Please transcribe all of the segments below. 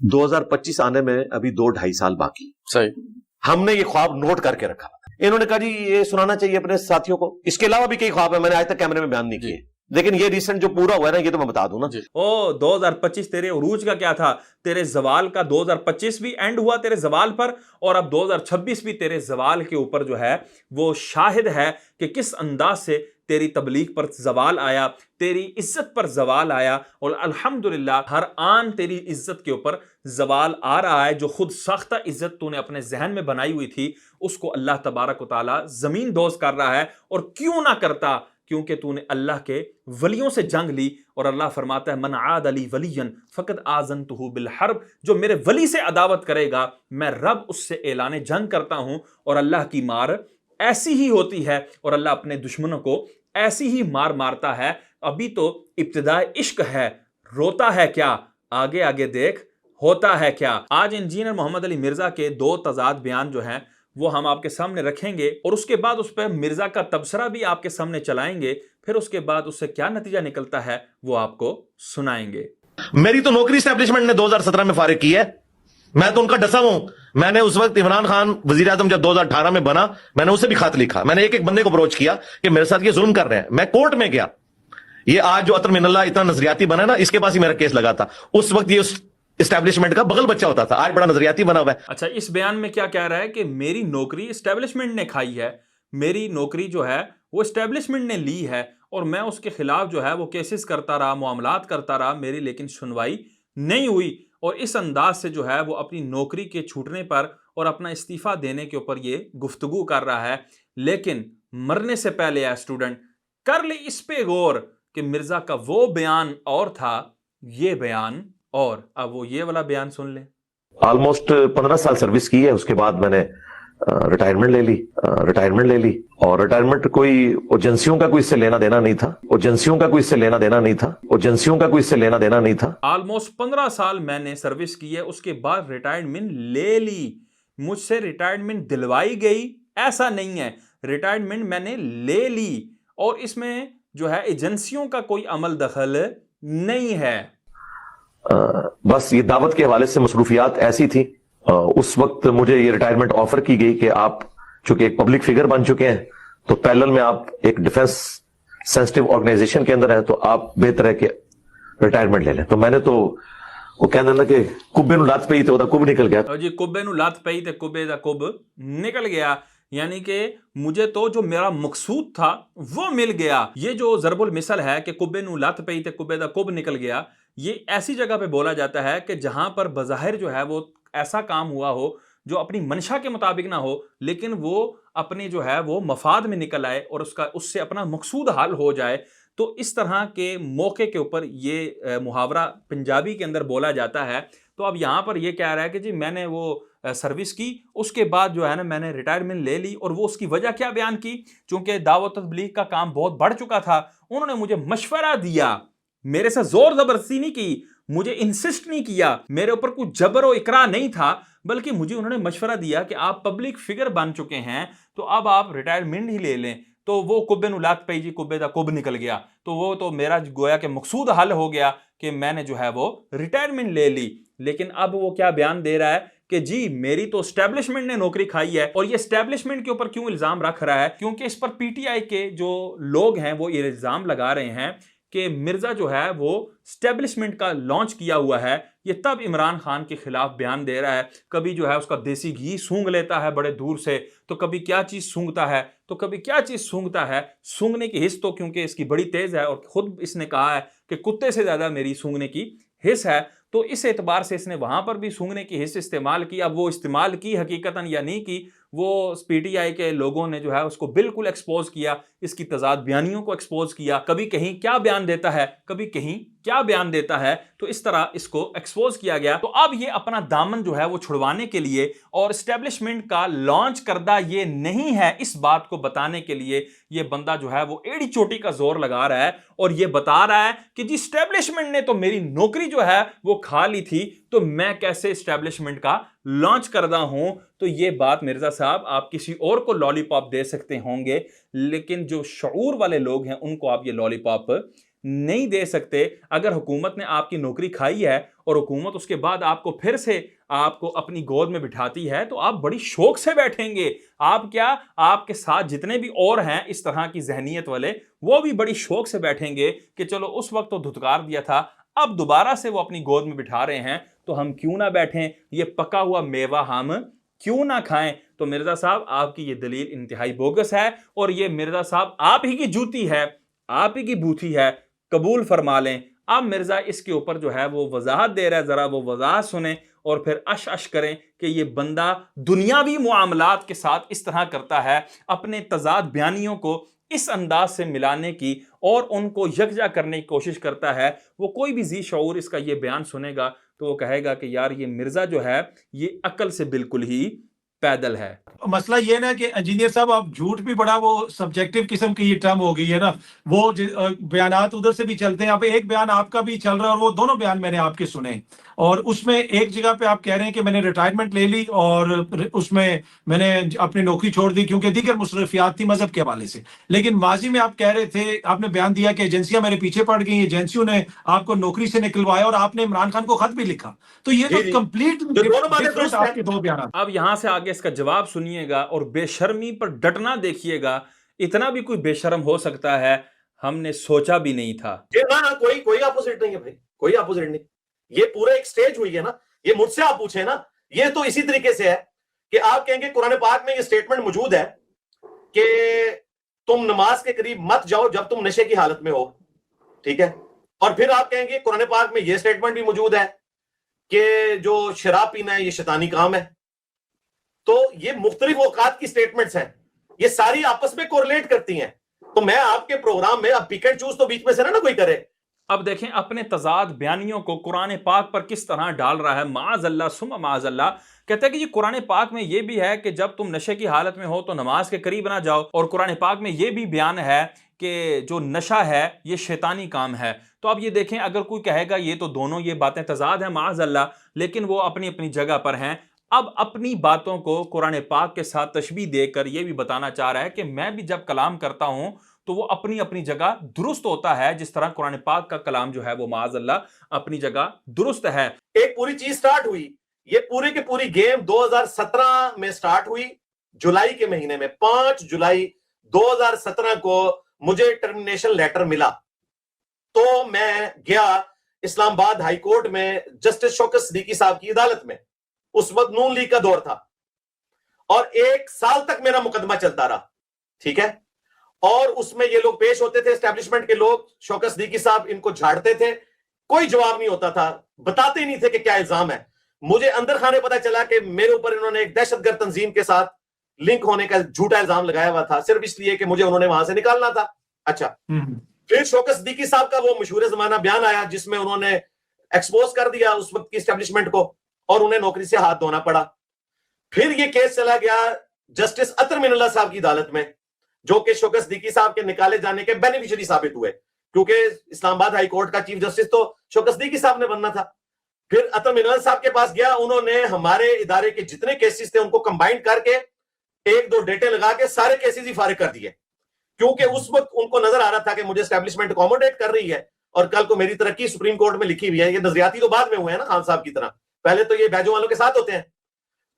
2025 آنے میں ابھی 2-2.5 سال باقی. صحیح. ہم نے یہ خواب نوٹ کر کے رکھا. انہوں نے کہا جی یہ سنانا چاہیے اپنے ساتھیوں کو. اس کے علاوہ بھی کئی خواب ہیں, میں نے آج تک کیمرے میں بیان نہیں کیے, لیکن یہ ریسنٹ جو پورا ہوا ہے نا یہ تو میں بتا دوں نا. 2025 تیرے عروج کا کیا تھا, تیرے زوال کا 2025 بھی اینڈ ہوا تیرے زوال پر, اور اب 2026 بھی تیرے زوال کے اوپر جو ہے وہ شاہد ہے کہ کس انداز سے تیری تبلیغ پر زوال آیا, تیری عزت پر زوال آیا, اور الحمدللہ ہر آن تیری عزت کے اوپر زوال آ رہا ہے. جو خود ساختہ عزت تو نے اپنے ذہن میں بنائی ہوئی تھی اس کو اللہ تبارک و تعالی زمین دوز کر رہا ہے. اور کیوں نہ کرتا, کیونکہ تو نے اللہ کے ولیوں سے جنگ لی, اور اللہ فرماتا ہے من عاد لی ولیا فقد آذنتہ بالحرب, جو میرے ولی سے عداوت کرے گا میں رب اس سے اعلان جنگ کرتا ہوں. اور اللہ کی مار ایسی ہی ہوتی ہے, اور اللہ اپنے دشمنوں کو ایسی ہی مار مارتا ہے. ابھی تو ابتداء عشق ہے, روتا ہے کیا, آگے آگے دیکھ ہوتا ہے کیا. آج انجینئر محمد علی مرزا کے 2 تضاد بیان جو ہیں وہ ہم آپ کے سامنے رکھیں گے, اور اس کے بعد اس پہ مرزا کا تبصرہ بھی آپ کے سامنے چلائیں گے. پھر اس کے بعد اس سے کیا نتیجہ نکلتا ہے وہ آپ کو سنائیں گے. میری تو نوکری اسٹیبلشمنٹ نے 2017 میں فارغ کی ہے, میں تو ان کا ڈسا ہوں. میں نے اس وقت عمران خان وزیر اعظم جب 2018 میں بنا, میں نے اسے بھی خط لکھا, میں نے ایک بندے کو اپروچ کیا کہ میرے ساتھ یہ ظلم کر رہے ہیں. میں کورٹ میں گیا, یہ آج جو عطر من اللہ اتنا نظریاتی بنا ہے نا, اس کے پاس ہی میرا کیس لگا تھا. اس وقت یہ اسٹیبلشمنٹ کا بغل بچہ ہوتا تھا, آج بڑا نظریاتی بنا ہوا ہے. اچھا, اس بیان میں کیا کہہ رہا ہے کہ میری نوکری اسٹیبلشمنٹ نے کھائی ہے, میری نوکری جو ہے وہ اسٹیبلشمنٹ نے لی ہے, اور میں اس کے خلاف جو ہے وہ کیسز کرتا رہا, معاملات کرتا رہا, میری لیکن سنوائی نہیں ہوئی. اور اس انداز سے جو ہے وہ اپنی نوکری کے چھوٹنے پر اور اپنا استعفیٰ دینے کے اوپر یہ گفتگو کر رہا ہے. لیکن مرنے سے پہلے ہے اسٹوڈنٹ کر لے اس پہ غور کہ مرزا کا وہ بیان اور تھا, یہ بیان اور. اب وہ یہ والا بیان سن لیں. آلموسٹ 15 سال سروس کی ہے, اس کے بعد میں نے ریٹائرمنٹ لے لی, اور ریٹائرمنٹ کوئی ایجنسیوں کا کوئی اس سے لینا دینا نہیں تھا. آلموسٹ 15 سال میں نے سروس کی ہے, اس کے بعد ریٹائرمنٹ لے لی, مجھ سے ریٹائرمنٹ دلوائی گئی ایسا نہیں ہے, ریٹائرمنٹ میں نے لے لی, اور اس میں جو ہے ایجنسیوں کا کوئی عمل دخل نہیں ہے. بس یہ دعوت کے حوالے سے مصروفیات ایسی تھی. اس وقت مجھے یہ ریٹائرمنٹ آفر کی گئی کہ آپ چونکہ ایک پبلک فگر بن چکے ہیں تو پیرلل میں آپ ایک ڈیفنس سینسٹیو آرگنائزیشن کے اندر ہیں, تو آپ بہتر ہے کہ ریٹائرمنٹ لے لیں. تو میں نے تو وہ کہنا نا کہ کبے نو لات پئی تو کب نکل گیا. جی, کبے نو لات پئی تے کبے دا کب نکل گیا, یعنی کہ مجھے تو جو میرا مقصود تھا وہ مل گیا. یہ جو ضرب المثل ہے کہ کبے نو لات پئی تے کبے دا کب نکل گیا, یہ ایسی جگہ پہ بولا جاتا ہے کہ جہاں پر بظاہر جو ہے وہ ایسا کام ہوا ہو جو اپنی منشا کے مطابق نہ ہو, لیکن وہ اپنے جو ہے وہ مفاد میں نکل آئے اور اس سے اپنا مقصود حل ہو جائے. تو اس طرح کے موقع کے اوپر یہ محاورہ پنجابی کے اندر بولا جاتا ہے. تو اب یہاں پر یہ کہہ رہا ہے کہ جی میں نے وہ سروس کی, اس کے بعد جو ہے نا میں نے ریٹائرمنٹ لے لی, اور وہ اس کی وجہ کیا بیان کی, چونکہ دعوت تبلیغ کا کام بہت بڑھ چکا تھا, انہوں نے مجھے مشورہ دیا, میرے سے زور زبردستی نہیں کی, مجھے انسسٹ نہیں کیا, میرے اوپر کوئی جبر و اکراہ نہیں تھا, بلکہ مجھے انہوں نے مشورہ دیا کہ آپ پبلک فگر بن چکے ہیں تو اب آپ ریٹائرمنٹ ہی لے لیں. تو وہ کبے نو لات پئی جی کبے دا کب نکل گیا, تو وہ تو میرا گویا کہ مقصود حل ہو گیا کہ میں نے جو ہے وہ ریٹائرمنٹ لے لی. لیکن اب وہ کیا بیان دے رہا ہے کہ جی میری تو اسٹیبلشمنٹ نے نوکری کھائی ہے. اور یہ اسٹیبلشمنٹ کے اوپر کیوں الزام رکھ رہا ہے, کیونکہ اس پر پی ٹی آئی کے جو لوگ ہیں وہ یہ الزام لگا رہے ہیں کہ مرزا جو ہے وہ اسٹیبلشمنٹ کا لانچ کیا ہوا ہے. یہ تب عمران خان کے خلاف بیان دے رہا ہے, کبھی جو ہے اس کا دیسی گھی سونگ لیتا ہے بڑے دور سے, تو کبھی کیا چیز سونگتا ہے, تو کبھی کیا چیز سونگتا ہے. سونگنے کی حس تو کیونکہ اس کی بڑی تیز ہے, اور خود اس نے کہا ہے کہ کتے سے زیادہ میری سونگنے کی حس ہے, تو اس اعتبار سے اس نے وہاں پر بھی سونگنے کی حس استعمال کی. اب وہ استعمال کی حقیقتاً یا نہیں کی, وہ پی ٹی آئی کے لوگوں نے جو ہے اس کو بالکل ایکسپوز کیا, اس کی تضاد بیانیوں کو ایکسپوز کیا, کبھی کہیں کیا بیان دیتا ہے, کبھی کہیں کیا بیان دیتا ہے, تو اس طرح اس کو ایکسپوز کیا گیا. تو اب یہ اپنا دامن جو ہے وہ چھڑوانے کے لیے اور اسٹیبلشمنٹ کا لانچ کردہ یہ نہیں ہے, اس بات کو بتانے کے لیے یہ بندہ جو ہے وہ ایڑی چوٹی کا زور لگا رہا ہے, اور یہ بتا رہا ہے کہ جی اسٹیبلشمنٹ نے تو میری نوکری جو ہے وہ کھا لی تھی, تو میں کیسے اسٹیبلشمنٹ کا لانچ کردہ ہوں. تو یہ بات مرزا صاحب آپ کسی اور کو لالی پاپ دے سکتے ہوں گے, لیکن جو شعور والے لوگ ہیں ان کو آپ یہ لالی پاپ نہیں دے سکتے. اگر حکومت نے آپ کی نوکری کھائی ہے اور حکومت اس کے بعد آپ کو پھر سے آپ کو اپنی گود میں بٹھاتی ہے تو آپ بڑی شوق سے بیٹھیں گے. آپ کیا، آپ کے ساتھ جتنے بھی اور ہیں اس طرح کی ذہنیت والے، وہ بھی بڑی شوق سے بیٹھیں گے کہ چلو اس وقت تو دھتکار دیا تھا، اب دوبارہ سے وہ اپنی گود میں بٹھا رہے ہیں تو ہم کیوں نہ بیٹھیں، یہ پکا ہوا میوہ ہم کیوں نہ کھائیں. تو مرزا صاحب آپ کی یہ دلیل انتہائی بوگس ہے، اور یہ مرزا صاحب آپ ہی کی جوتی ہے، آپ ہی کی بوتھی ہے، قبول فرما لیں. اب مرزا اس کے اوپر جو ہے وہ وضاحت دے رہا ہے، ذرا وہ وضاحت سنیں اور پھر اش اش کریں کہ یہ بندہ دنیاوی معاملات کے ساتھ اس طرح کرتا ہے، اپنے تضاد بیانیوں کو اس انداز سے ملانے کی اور ان کو یکجا کرنے کی کوشش کرتا ہے. وہ کوئی بھی ذی شعور اس کا یہ بیان سنے گا تو وہ کہے گا کہ یار یہ مرزا جو ہے یہ عقل سے بالکل ہی پیدل ہے. مسئلہ یہ نا کہ انجینئر صاحب آپ جھوٹ بھی بڑا وہ سبجیکٹو قسم کی یہ ٹرم ہو گئی ہے نا، وہ بیانات ادھر سے بھی چلتے ہیں. اب ایک بیان آپ کا بھی چل رہا ہے اور وہ دونوں بیان میں نے آپ کے سنے، اور اس میں ایک جگہ پہ آپ کہہ رہے ہیں کہ میں نے ریٹائرمنٹ لے لی اور اس میں نے اپنی نوکری چھوڑ دی کیونکہ دیگر مصروفیات تھی مذہب کے حوالے سے. لیکن ماضی میں آپ کہہ رہے تھے، آپ نے بیان دیا کہ ایجنسیاں میرے پیچھے پڑ گئی، ایجنسیوں نے آپ کو نوکری سے نکلوایا اور آپ نے عمران خان کو خط بھی لکھا. تو یہ تو کمپلیٹ ڈفرنٹ آپ کے دو بیانات. اب یہاں سے آگے اس کا جواب سنیے گا اور بے شرمی پر ڈٹنا دیکھیے گا. اتنا بھی کوئی بے شرم ہو سکتا ہے، ہم نے سوچا بھی نہیں تھا. کوئی اپوزٹ نہیں ہے بھائی، کوئی اپوزٹ نہیں. یہ پورا ایک سٹیج ہوئی ہے نا. یہ مجھ سے آپ پوچھیں نا، یہ تو اسی طریقے سے ہے کہ آپ کہیں گے قرآن پاک میں یہ سٹیٹمنٹ موجود ہے کہ تم نماز کے قریب مت جاؤ جب تم نشے کی حالت میں ہو، ٹھیک ہے. اور پھر آپ کہیں گے قرآن پاک میں یہ سٹیٹمنٹ بھی موجود ہے کہ جو شراب پینا ہے یہ شیطانی کام ہے. تو یہ مختلف اوقات کی سٹیٹمنٹس ہیں، یہ ساری آپس میں کوریلیٹ کرتی ہیں. تو میں آپ کے پروگرام میں اب پک اینڈ چوز تو بیچ میں سے نہ کوئی کرے. اب دیکھیں اپنے تضاد بیانیوں کو قرآن پاک پر کس طرح ڈال رہا ہے. معاذ اللہ ثم معاذ اللہ. کہتا ہے کہ یہ قرآن پاک میں یہ بھی ہے کہ جب تم نشے کی حالت میں ہو تو نماز کے قریب نہ جاؤ، اور قرآن پاک میں یہ بھی بیان ہے کہ جو نشہ ہے یہ شیطانی کام ہے. تو اب یہ دیکھیں اگر کوئی کہے گا یہ تو دونوں یہ باتیں تضاد ہیں معاذ اللہ، لیکن وہ اپنی اپنی جگہ پر ہیں. اب اپنی باتوں کو قرآن پاک کے ساتھ تشبیہ دے کر یہ بھی بتانا چاہ رہا ہے کہ میں بھی جب کلام کرتا ہوں تو وہ اپنی اپنی جگہ درست ہوتا ہے، جس طرح قرآن پاک کا کلام جو ہے وہ معاذ اللہ اپنی جگہ درست ہے. ایک پوری چیز سٹارٹ ہوئی، یہ پوری کی پوری گیم 2017 میں سٹارٹ ہوئی، جولائی کے مہینے میں. 5 جولائی 2017 کو مجھے ٹرمینیشن لیٹر ملا تو میں گیا اسلام آباد ہائی کورٹ میں جسٹس شوکت صدیقی صاحب کی عدالت میں. اس وقت نون لیگ کا دور تھا اور 1 سال تک میرا مقدمہ چلتا رہا، ٹھیک ہے. اور اس میں یہ لوگ پیش ہوتے تھے، اسٹیبلشمنٹ کے لوگ، شوکت صدیقی صاحب ان کو جھاڑتے تھے، کوئی جواب نہیں ہوتا تھا، بتاتے نہیں تھے کہ کیا الزام ہے. مجھے اندر خانے پتا چلا کہ میرے اوپر انہوں نے ایک دہشت گرد تنظیم کے ساتھ لنک ہونے کا جھوٹا الزام لگایا ہوا تھا، صرف اس لیے کہ مجھے انہوں نے وہاں سے نکالنا تھا. اچھا، پھر شوکت صدیقی صاحب کا وہ مشہور زمانہ بیان آیا جس میں انہوں نے ایکسپوز کر دیا اس وقت کی اسٹیبلشمنٹ کو اور انہیں نوکری سے ہاتھ دھونا پڑا. پھر یہ کیس چلا گیا جسٹس اطہر من اللہ صاحب کی عدالت میں، جو کہ شوکت صدیقی صاحب کے نکالے جانے کے بینیفیشری ثابت ہوئے، کیونکہ اسلام آباد ہائی کورٹ کا چیف جسٹس تو شوکت صدیقی صاحب نے بننا تھا. پھر اطہر من اللہ صاحب کے پاس گیا، انہوں نے ہمارے ادارے کے جتنے کیسز تھے ان کو کمبائن کر کے 1-2 ڈیٹے لگا کے سارے کیسز ہی فارغ کر دیے، کیونکہ اس وقت ان کو نظر آ رہا تھا کہ مجھے اسٹیبلشمنٹ اکوموڈیٹ کر رہی ہے اور کل کو میری ترقی سپریم کورٹ میں لکھی ہوئی ہے. یہ نظریاتی تو بعد میں ہوئے ہیں نا خان صاحب کی طرح، پہلے تو یہ بیجو والوں کے ساتھ ہوتے ہیں.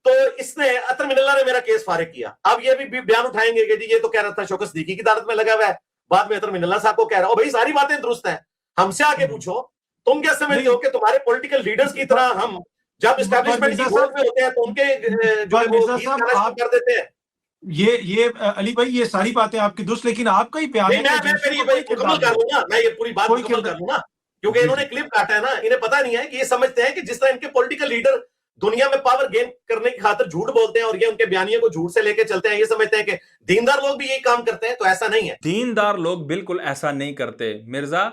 تو اس نے اطہر من اللہ نے میرا کیس فارغ کیا. اب یہ بھی بیان اٹھائیں گے کہ جی یہ تو کہہ رہا تھا شوکت صدیقی کی عدالت میں لگا ہوا ہے، بعد میں اطہر من اللہ صاحب کو کہہ رہا ہوں. بھائی ساری باتیں درست ہیں، ہم سے آگے پوچھو. تم کیا سمجھتے ہو کہ تمہارے پولیٹیکل لیڈرز کی طرح ہم جب اسٹیبلشمنٹ کی گود میں ہوتے ہیں تو ان کے جو کر دیتے ہیں؟ یہ علی بھائی یہ ساری باتیں آپ کی درست، لیکن آپ کا ہی بیان ہے. میں مکمل کر لوں نا، میں یہ پوری بات مکمل کر لوں نا، کیونکہ انہوں نے کلپ کاٹا ہے نا. انہیں پتا نہیں ہے کہ یہ سمجھتے ہیں کہ جس طرح ان کے پولیٹیکل لیڈر دنیا میں پاور گین کرنے کی خاطر جھوٹ بولتے ہیں اور یہ ان کے بیانیے کو جھوٹ سے لے کے چلتے ہیں، یہ سمجھتے ہیں کہ دیندار لوگ بھی یہی کام کرتے ہیں. تو ایسا نہیں ہے، دیندار لوگ بالکل ایسا نہیں کرتے. مرزا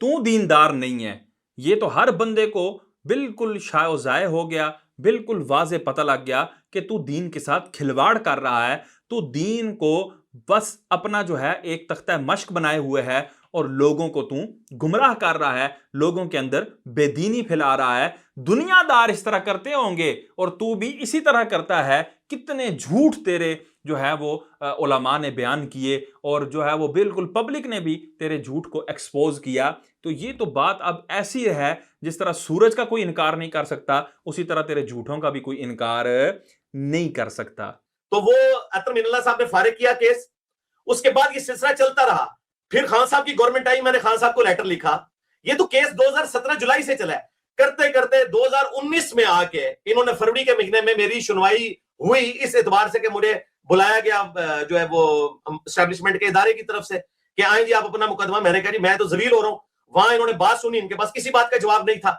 تو دیندار نہیں ہے، یہ تو ہر بندے کو بالکل شائع و ضائع ہو گیا، بالکل واضح پتہ لگ گیا کہ تو دین کے ساتھ کھلواڑ کر رہا ہے. تو دین کو بس اپنا جو ہے ایک تختہ مشق بنائے ہوئے ہے اور لوگوں کو تو گمراہ کر رہا ہے، لوگوں کے اندر بے دینی پھیلا رہا ہے. دنیا دار اس طرح کرتے ہوں گے اور تو بھی اسی طرح کرتا ہے. کتنے جھوٹ تیرے جو ہے وہ علماء نے بیان کیے اور جو ہے وہ بالکل پبلک نے بھی تیرے جھوٹ کو ایکسپوز کیا. تو یہ تو بات اب ایسی ہے جس طرح سورج کا کوئی انکار نہیں کر سکتا, اسی طرح تیرے جھوٹوں کا بھی کوئی انکار نہیں کر سکتا. تو وہ عطر مین اللہ صاحب نے فارغ کیا کیس, اس کے بعد یہ سلسلہ چلتا رہا. پھر خان صاحب کی گورنمنٹ آئی, میں نے خان صاحب کو لیٹر لکھا. یہ تو کیس 2017 جولائی سے چلا ہے. کرتے کرتے 2019 میں آ کے انہوں نے فروری کے مہینے میں میری سنوائی ہوئی اس اعتبار سے کہ مجھے بلایا گیا جو ہے وہ اسٹیبلشمنٹ کے ادارے کی طرف سے کہ آئیں جی آپ اپنا مقدمہ. میں نے کہا جی میں تو ذلیل ہو رہا ہوں. وہاں انہوں نے بات سنی, ان کے پاس کسی بات کا جواب نہیں تھا.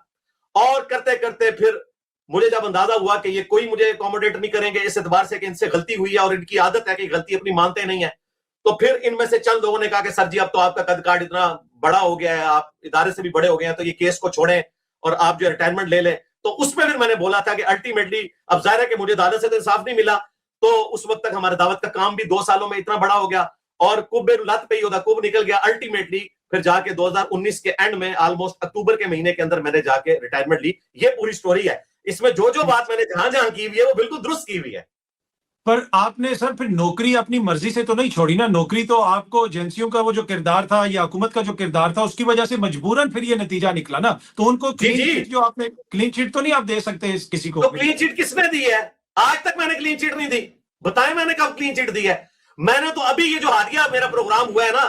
اور کرتے کرتے پھر مجھے جب اندازہ ہوا کہ یہ کوئی مجھے اکوموڈیٹ نہیں کریں گے اس اعتبار سے کہ ان سے غلطی ہوئی ہے اور ان کی عادت ہے کہ غلطی اپنی مانتے نہیں ہے, تو پھر ان میں سے چند لوگوں نے کہا کہ سر جی اب تو آپ کا قد کاٹ اتنا بڑا ہو گیا ہے, آپ ادارے سے بھی بڑے ہو گئے ہیں, تو یہ کیس کو چھوڑیں اور آپ جو ریٹائرمنٹ لے لیں. تو اس پہ پھر میں نے بولا تھا کہ الٹیمیٹلی اب ظاہر ہے کہ مجھے عدالت سے تو انصاف نہیں ملا, تو اس وقت تک ہمارے دعوت کا کام بھی 2 سالوں میں اتنا بڑا ہو گیا اور کب بے لت پہ ہی ہوتا کب نکل گیا. الٹیمیٹلی پھر جا کے 2019 کے اینڈ میں آلموسٹ اکتوبر کے مہینے کے اندر میں نے جا کے ریٹائرمنٹ لی. یہ پوری سٹوری ہے. اس میں جو بات میں نے جہاں کی ہوئی ہے وہ بالکل درست کی ہوئی ہے. پر آپ نے سر پھر نوکری اپنی مرضی سے تو نہیں چھوڑی نا؟ نوکری تو آپ کو ایجنسیوں کا وہ جو کردار تھا یا حکومت کا جو کردار تھا اس کی وجہ سے مجبوراً پھر یہ نتیجہ نکلا نا. تو ان کو کلین چٹ جو آپ نے کلین چٹ تو نہیں آپ دے سکتے کسی کو. تو کلین چٹ کس نے دی ہے؟ آج تک میں نے کلین چٹ نہیں دی. بتائیں میں نے کب کلین چٹ دی ہے؟ میں نے تو ابھی یہ جو حالیہ میرا پروگرام ہوا ہے نا,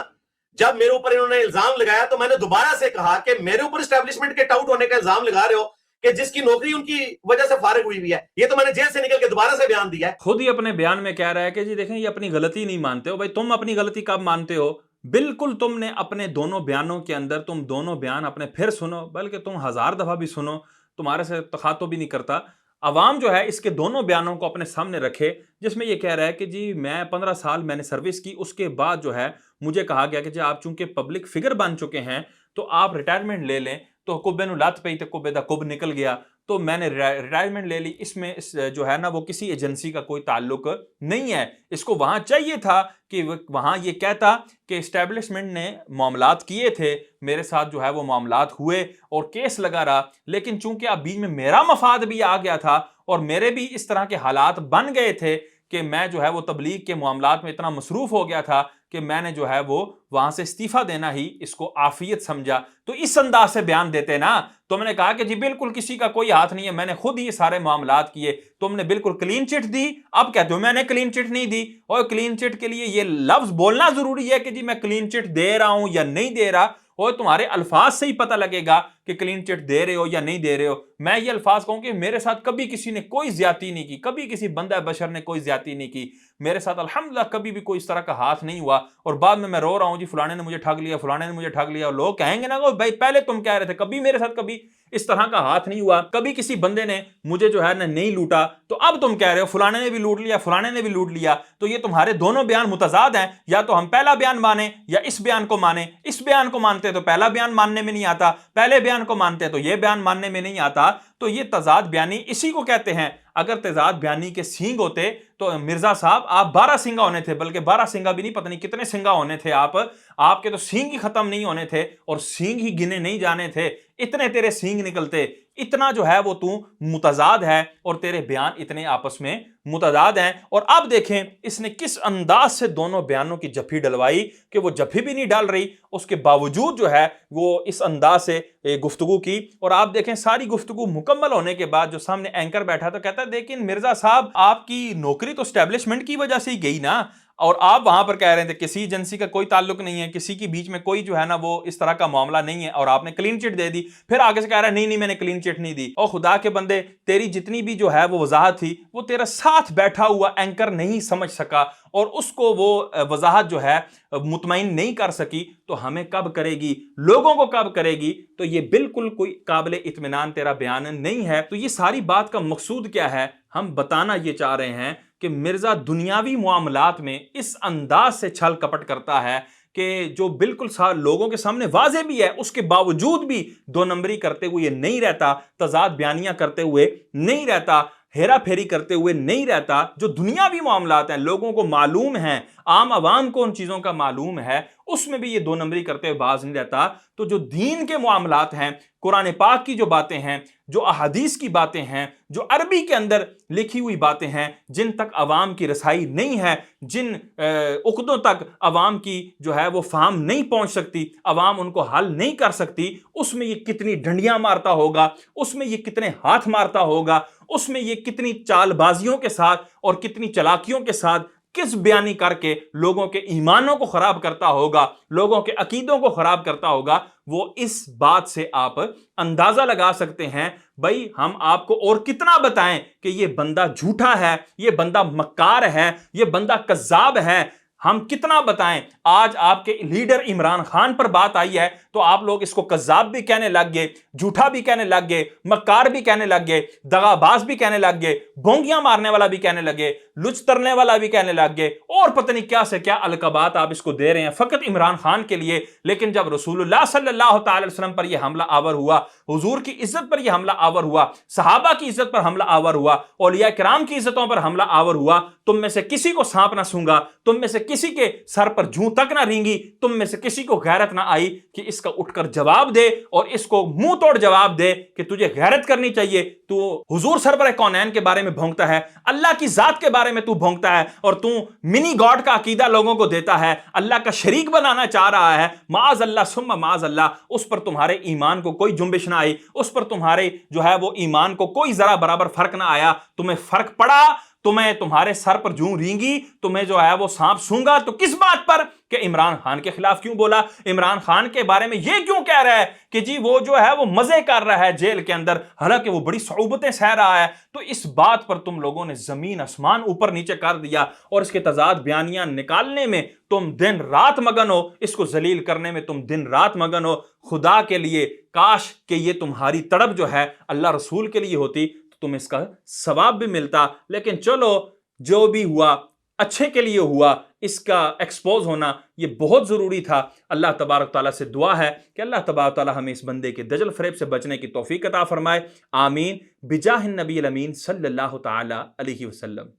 جب میرے اوپر انہوں نے الزام لگایا تو میں نے دوبارہ سے کہا کہ میرے اوپر اسٹیبلشمنٹ کے ٹاؤٹ ہونے کا الزام لگا رہے ہو کہ جس کی نوکری ان کی وجہ سے فارغ ہوئی ہے. یہ تو میں نے جیل سے نکل کے دوبارہ سے بیان دیا ہے. خود ہی اپنے بیان میں کہہ رہا ہے کہ جی دیکھیں یہ اپنی غلطی نہیں مانتے ہو. بھائی تم اپنی غلطی کب مانتے ہو؟ بالکل تم نے اپنے دونوں بیانوں کے اندر تم دونوں بیان اپنے پھر سنو, بلکہ تم 1000 دفعہ بھی سنو, تمہارے سے تخاطب بھی نہیں کرتا. عوام جو ہے اس کے دونوں بیانوں کو اپنے سامنے رکھے جس میں یہ کہہ رہا ہے کہ جی میں 15 سال میں نے سروس کی, اس کے بعد جو ہے مجھے کہا گیا کہ جی آپ چونکہ پبلک فگر بن چکے ہیں تو آپ ریٹائرمنٹ لے لیں. تو کبے نو لات پئی تو کبے دا کب نکل گیا, تو میں نے ریٹائرمنٹ لے لی. اس میں جو ہے نا وہ کسی ایجنسی کا کوئی تعلق نہیں ہے. اس کو وہاں چاہیے تھا کہ وہاں یہ کہتا کہ اسٹیبلشمنٹ نے معاملات کیے تھے, میرے ساتھ جو ہے وہ معاملات ہوئے اور کیس لگا رہا, لیکن چونکہ اب بیچ میں میرا مفاد بھی آ گیا تھا اور میرے بھی اس طرح کے حالات بن گئے تھے کہ میں جو ہے وہ تبلیغ کے معاملات میں اتنا مصروف ہو گیا تھا کہ میں نے جو ہے وہ وہاں سے استعفیٰ دینا ہی اس کو عافیت سمجھا. تو اس انداز سے بیان دیتے نا, تو میں نے کہا کہ جی بالکل کسی کا کوئی ہاتھ نہیں ہے, میں نے خود ہی سارے معاملات کیے, تم نے بالکل کلین چٹ دی. اب کہتے ہو میں نے کلین چٹ نہیں دی, اور کلین چٹ کے لیے یہ لفظ بولنا ضروری ہے کہ جی میں کلین چٹ دے رہا ہوں یا نہیں دے رہا, اور تمہارے الفاظ سے ہی پتہ لگے گا کہ کلین چٹ دے رہے ہو یا نہیں دے رہے ہو. میں یہ الفاظ کہوں کہ میرے ساتھ کبھی کسی نے کوئی زیادتی نہیں کی, کبھی کسی بندہ بشر نے کوئی زیادتی نہیں کی. میرے ساتھ الحمدللہ کبھی بھی کوئی اس طرح کا ہاتھ نہیں ہوا, اور بعد میں رو رہا ہوں جی فلانے نے مجھے ٹھگ لیا, فلانے نے مجھے ٹھگ لیا, اور لوگ کہیں گے نا بھائی پہلے تم کہہ رہے تھے. کبھی میرے ساتھ کبھی اس طرح کا ہاتھ نہیں ہوا, کبھی کسی بندے نے مجھے جو ہے نا نہیں لوٹا, تو اب تم کہہ رہے ہو فلانے نے بھی لوٹ لیا, فلانے نے بھی لوٹ لیا. تو یہ تمہارے دونوں بیان متضاد ہیں. یا تو ہم پہلا بیان مانیں یا اس بیان کو مانیں. اس بیان کو مانتے تو پہلا بیان ماننے میں نہیں آتا, پہلے بیان کو مانتے تو یہ بیان ماننے میں نہیں آتا. تو یہ تضاد بیانی اسی کو کہتے ہیں. اگر تضاد بیانی کے سینگ ہوتے تو مرزا صاحب آپ 12 سنگا ہونے تھے, بلکہ 12 سنگا بھی نہیں, پتہ نہیں کتنے سنگا ہونے تھے آپ کے تو سینگ ہی ختم نہیں ہونے تھے اور سینگ ہی گنے نہیں جانے تھے. اتنے تیرے سینگ نکلتے, اتنا جو ہے وہ تو متضاد ہے اور تیرے بیان اتنے آپس میں متضاد ہیں. اور اب دیکھیں اس نے کس انداز سے دونوں بیانوں کی جپھی ڈلوائی کہ وہ جپھی بھی نہیں ڈال رہی, اس کے باوجود جو ہے وہ اس انداز سے گفتگو کی. اور آپ دیکھیں ساری گفتگو مکمل ہونے کے بعد جو سامنے اینکر بیٹھا تو کہتا ہے لیکن مرزا صاحب آپ کی نوکری تو اسٹیبلشمنٹ کی وجہ سے ہی گئی نا, اور آپ وہاں پر کہہ رہے تھے کسی ایجنسی کا کوئی تعلق نہیں ہے, کسی کی بیچ میں کوئی جو ہے نا وہ اس طرح کا معاملہ نہیں ہے, اور آپ نے کلین چٹ دے دی. پھر آگے سے کہہ رہا ہے نہیں میں نے کلین چٹ نہیں دی. اور خدا کے بندے تیری جتنی بھی جو ہے وہ وضاحت تھی وہ تیرا ساتھ بیٹھا ہوا اینکر نہیں سمجھ سکا, اور اس کو وہ وضاحت جو ہے مطمئن نہیں کر سکی. تو ہمیں کب کرے گی, لوگوں کو کب کرے گی؟ تو یہ بالکل کوئی قابل اطمینان تیرا بیان نہیں ہے. تو یہ ساری بات کا مقصود کیا ہے؟ ہم بتانا یہ چاہ رہے ہیں کہ مرزا دنیاوی معاملات میں اس انداز سے چھل کپٹ کرتا ہے کہ جو بالکل لوگوں کے سامنے واضح بھی ہے, اس کے باوجود بھی 2 نمبری کرتے ہوئے نہیں رہتا, تضاد بیانیاں کرتے ہوئے نہیں رہتا, ہیرا پھیری کرتے ہوئے نہیں رہتا. جو دنیاوی معاملات ہیں لوگوں کو معلوم ہیں, عام عوام کو ان چیزوں کا معلوم ہے، اس میں بھی یہ دو نمبری کرتے ہوئے باز نہیں رہتا۔ تو جو دین کے معاملات ہیں، قرآن پاک کی جو باتیں ہیں، جو احادیث کی باتیں ہیں، جو عربی کے اندر لکھی ہوئی باتیں ہیں، جن تک عوام کی رسائی نہیں ہے، جن عقدوں تک عوام کی جو ہے وہ فہم نہیں پہنچ سکتی، عوام ان کو حل نہیں کر سکتی، اس میں یہ کتنی ڈنڈیاں مارتا ہوگا، اس میں یہ کتنے ہاتھ مارتا ہوگا، اس میں یہ کتنی چال بازیوں کے ساتھ اور کتنی چلاکیوں کے ساتھ کس بیانی کر کے لوگوں کے ایمانوں کو خراب کرتا ہوگا، لوگوں کے عقیدوں کو خراب کرتا ہوگا، وہ اس بات سے آپ اندازہ لگا سکتے ہیں۔ بھائی ہم آپ کو اور کتنا بتائیں کہ یہ بندہ جھوٹا ہے، یہ بندہ مکار ہے، یہ بندہ کذاب ہے، ہم کتنا بتائیں؟ آج آپ کے لیڈر عمران خان پر بات آئی ہے تو آپ لوگ اس کو کذاب بھی کہنے لگ گئے، جھوٹا بھی کہنے لگ گئے، مکار بھی کہنے لگ گئے، دغاباز بھی کہنے لگ گئے، بونگیاں مارنے والا بھی کہنے لگے، لچ ترنے والا بھی کہنے لگ گئے، اور پتہ نہیں کیا سے کیا القابات آپ اس کو دے رہے ہیں فقط عمران خان کے لیے۔ لیکن جب رسول اللہ صلی اللہ تعالی وسلم پر یہ حملہ آور ہوا، حضور کی عزت پر یہ حملہ آور ہوا، صحابہ کی عزت پر حملہ آور ہوا، اولیاء کرام کی عزتوں پر حملہ آور ہوا، تم میں سے کسی کو سانپ نہ سونگا، تم میں سے کسی کے سر پر جوں تک نہ رینگی، تم میں سے کسی کو غیرت نہ آئی کہ اس کا اٹھ کر جواب دے اور اس کو منہ توڑ جواب دے کہ تجھے غیرت کرنی چاہیے، تو حضور سرور کونین کے بارے میں بھونکتا ہے، اللہ کی ذات کے بارے میں تو بھونکتا ہے، اور تو منی گاڈ کا عقیدہ لوگوں کو دیتا ہے، اللہ کا شریک بنانا چاہ رہا ہے۔ معاذ اللہ ثم معاذ اللہ، اس پر تمہارے ایمان کو کوئی جنبش نہ آئی، اس پر تمہارے جو ہے وہ ایمان کو کوئی ذرا برابر فرق نہ آیا، تمہیں فرق پڑا، تمہیں تمہارے سر پر جوں رینگی، تمہیں جو ہے وہ سانپ سونگا، تو کس بات پر؟ کہ عمران خان کے خلاف کیوں بولا، عمران خان کے بارے میں یہ کیوں کہہ رہا ہے کہ جی وہ جو ہے وہ مزے کر رہا ہے جیل کے اندر، حالانکہ وہ بڑی صعوبتیں سہ رہا ہے۔ تو اس بات پر تم لوگوں نے زمین آسمان اوپر نیچے کر دیا، اور اس کے تضاد بیانیاں نکالنے میں تم دن رات مگن ہو، اس کو ذلیل کرنے میں تم دن رات مگن ہو۔ خدا کے لیے کاش کہ یہ تمہاری تڑپ جو ہے اللہ رسول کے لیے ہوتی، تمہیں اس کا ثواب بھی ملتا، لیکن چلو جو بھی ہوا اچھے کے لیے ہوا، اس کا ایکسپوز ہونا یہ بہت ضروری تھا۔ اللہ تبارک تعالیٰ سے دعا ہے کہ اللہ تبارک تعالیٰ ہمیں اس بندے کے دجل فریب سے بچنے کی توفیق عطا فرمائے، آمین، بجاہ النبی الامین صلی اللہ تعالیٰ علیہ وسلم۔